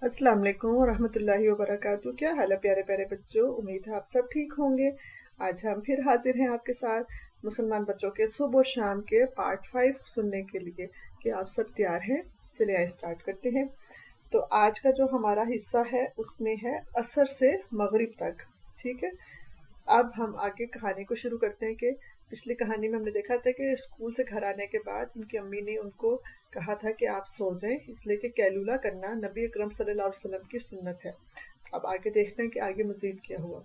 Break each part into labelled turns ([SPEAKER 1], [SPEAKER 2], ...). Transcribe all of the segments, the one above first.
[SPEAKER 1] अस्सलाम वालेकुम रहमत व बरकातहू। क्या हाल है प्यारे प्यारे बच्चों, उम्मीद है आप सब ठीक होंगे। आज हम फिर हाजिर हैं आपके साथ मुसलमान बच्चों के सुबह शाम के पार्ट 5 सुनने के लिए। कि आप सब तैयार हैं? चलिए आइए स्टार्ट करते हैं। तो आज का जो हमारा हिस्सा है उसमें है असर से मगरिब तक। ठीक है, अब हम आगे कहानी को शुरू करते हैं। कि पिछली कहानी में हमने देखा था कि स्कूल से घर आने के बाद उनकी अम्मी ने उनको कहा था कि आप सो जाएं, इसलिए कि कैलूला करना नबी अकरम सल्लल्लाहु अलैहि वसल्लम की सुन्नत है। अब आगे देखते हैं कि आगे मजीद क्या हुआ।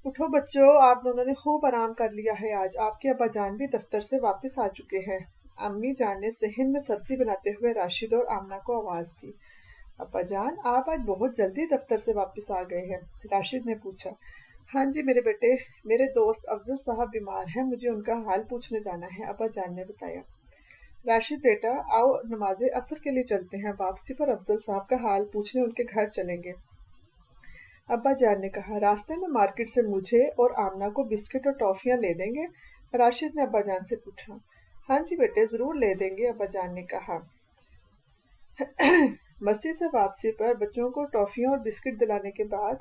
[SPEAKER 1] उठो बच्चों, आप दोनों ने खूब आराम कर लिया है। आज आपके अब्बा जान भी दफ्तर से वापस आ चुके हैं। अम्मी जान ने सहन में सब्जी बनाते हुए राशिद और आमना को आवाज दी। अब्बा जान, आप आज बहुत जल्दी दफ्तर से वापस आ गए हैं, राशिद ने पूछा। हाँ जी मेरे बेटे, मेरे दोस्त अफजल साहब बीमार हैं, मुझे उनका हाल पूछने जाना है, अब्बा जान ने बताया। राशिद बेटा, आओ नमाज़े असर के लिए चलते हैं। वापसी पर अफजल साहब का हाल पूछने उनके घर चलेंगे, अब्बा जान ने कहा। रास्ते में मार्केट से मुझे और आमना को बिस्किट और टॉफियां ले देंगे? राशिद ने अब्बा जान से पूछा। हाँ जी बेटे, जरूर ले देंगे, अब्बा जान ने कहा। मस्जिद से वापसी पर बच्चों को टॉफियां और बिस्किट दिलाने के बाद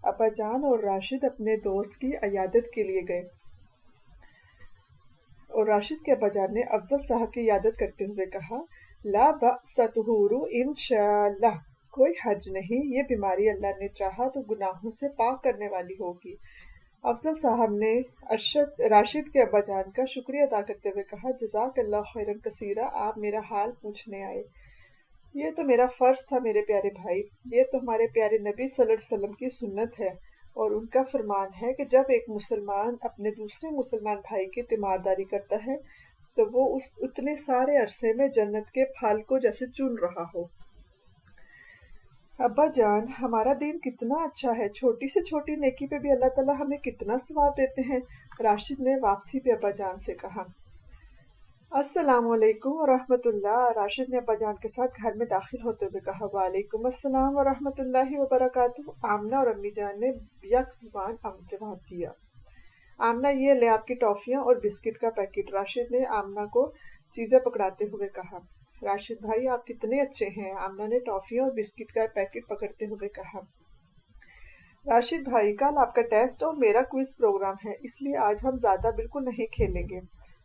[SPEAKER 1] अब्बा जान और राशिद अपने दोस्त की इयादत के लिए गए। और राशिद के अब्बा जान ने अफजल साहब की इयादत करते हुए कहा, ला बअसतहुरु इंशाअल्लाह, कोई हर्ज नहीं, ये बीमारी अल्लाह ने चाहा तो गुनाहों से पाक करने वाली होगी। अफजल साहब ने राशिद के अब्बा जान का शुक्रिया अदा करते हुए कहा, जज़ाकल्लाह खैरन कसीरा, आप मेरा हाल पूछने आए। ये तो मेरा फर्ज था मेरे प्यारे भाई, ये तो हमारे प्यारे नबी सल्लल्लाहु अलैहि वसल्लम की सुन्नत है और उनका फरमान है कि जब एक मुसलमान अपने दूसरे मुसलमान भाई की तीमारदारी करता है तो वो उस उतने सारे अरसे में जन्नत के फल को जैसे चुन रहा हो। अब्बा जान, हमारा दीन कितना अच्छा है, छोटी से छोटी नेकी पे भी अल्लाह ताला हमें कितना सवाब देते हैं, राशिद ने वापसी पे अब्बा जान से कहा। अस्सलामुअलैकुम वरहमतुल्लाह, राशिद ने अब्बा जान के साथ घर में दाखिल होते हुए कहा। वालेकुम अस्सलाम वरहमतुल्लाहि वबरकातुहू, आमना और अम्मी जान ने यक जुबान जवाब दिया। आमना, ये ले आपकी टॉफियां और बिस्किट का पैकेट, राशिद ने आमना को चीजें पकड़ाते हुए कहा। राशिद भाई, आप कितने अच्छे हैं, आमना ने टॉफियां और बिस्किट का पैकेट पकड़ते हुए कहा। राशिद भाई, कल आपका टेस्ट और मेरा क्विज प्रोग्राम है, इसलिए आज हम ज्यादा बिल्कुल नहीं खेलेंगे।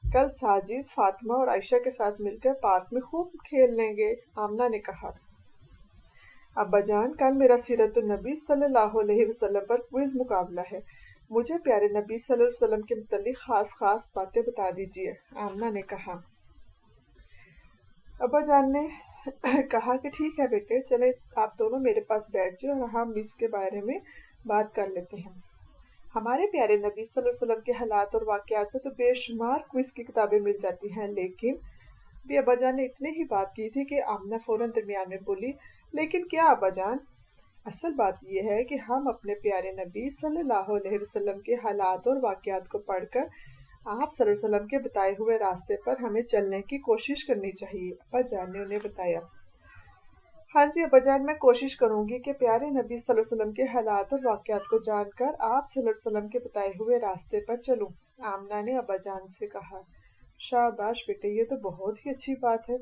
[SPEAKER 1] कल साजिद, फातिमा और आयशा के साथ मिलकर पार्क में खूब खेल लेंगे, आमना ने कहा। अब्बा जान, कल मेरा सीरत नबी सल्लल्लाहु अलैहि वसल्लम पर क्विज मुकाबला है, मुझे प्यारे नबी सल्लल्लाहु अलैहि वसल्लम के मुतालिक खास खास बातें बता दीजिए, आमना ने कहा। अब्बा जान ने कहा कि ठीक है बेटे, चले आप दोनों मेरे पास बैठ जाओ और हम इसके बारे में बात कर लेते हैं। हमारे प्यारे नबी सल्लल्लाहु अलैहि वसल्लम के हालात और वाक़यात में तो बेशुमार क्विज की किताबें मिल जाती हैं, लेकिन भी अब्बा जान ने इतने ही बात की थी कि आमना फौरन दरमियान में बोली, लेकिन क्या अब्बा जान? असल बात यह है कि हम अपने प्यारे नबी सल्लल्लाहु अलैहि वसल्लम के हालात और वाक़यात को पढ़कर आप सल्लल्लाहु अलैहि वसल्लम के बताए हुए रास्ते पर हमें चलने की कोशिश करनी चाहिए, अब्बा जान ने उन्हें बताया। हाँ जी अब्बा जान, मैं कोशिश करूंगी कि प्यारे नबी सल्लल्लाहु अलैहि वसल्लम के हालात और वाक़यात को जानकर आप सल्लल्लाहु अलैहि वसल्लम के बताए हुए रास्ते पर चलूं, आमना ने अब्बा जान से कहा। शाबाश बेटे, ये तो बहुत ही अच्छी बात है।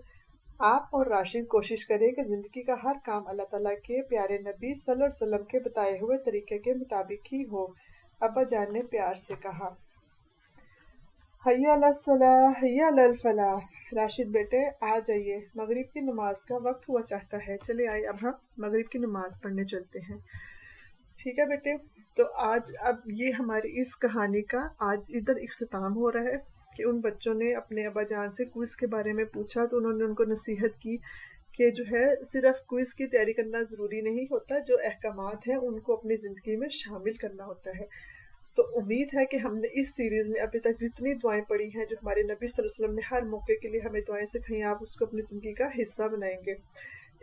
[SPEAKER 1] आप और राशिद कोशिश करें कि जिंदगी का हर काम अल्लाह ताला के प्यारे नबी सल्लल्लाहु अलैहि वसल्लम के बताए हुए तरीके के मुताबिक ही हो, अब्बा जान ने प्यार से कहा। हैया अला सलाह, हैया अल फलाह, राशिद बेटे आ जाइए, मगरिब की नमाज का वक्त हुआ चाहता है, चले आए अब हम मगरिब की नमाज पढ़ने चलते हैं। ठीक है बेटे, तो आज अब ये हमारी इस कहानी का आज इधर इख्तिताम हो रहा है कि उन बच्चों ने अपने अब्बा जान से क्विज के बारे में पूछा तो उन्होंने उनको नसीहत की कि जो है सिर्फ क्विज की तैयारी करना ज़रूरी नहीं होता, जो अहकामात हैं उनको अपनी ज़िंदगी में शामिल करना होता है। तो उम्मीद है कि हमने इस सीरीज़ में अभी तक जितनी दुआएं पढ़ी हैं, जो हमारे नबी सल्लल्लाहु अलैहि वसल्लम ने हर मौके के लिए हमें दुआएं सिखाई, आप उसको अपनी ज़िंदगी का हिस्सा बनाएंगे।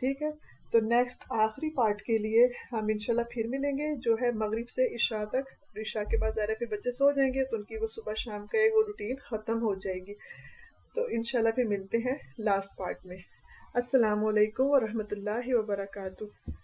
[SPEAKER 1] ठीक है, तो नेक्स्ट आखिरी पार्ट के लिए हम इंशाल्लाह फिर मिलेंगे, जो है मगरिब से इशा तक। इशा के बाद ज़रा फिर बच्चे सो जाएंगे तो उनकी वो सुबह शाम का एक वो रूटीन ख़त्म हो जाएगी। तो इंशाल्लाह फिर मिलते हैं लास्ट पार्ट में। अस्सलामु अलैकुम व रहमतुल्लाहि व बरकातुहू।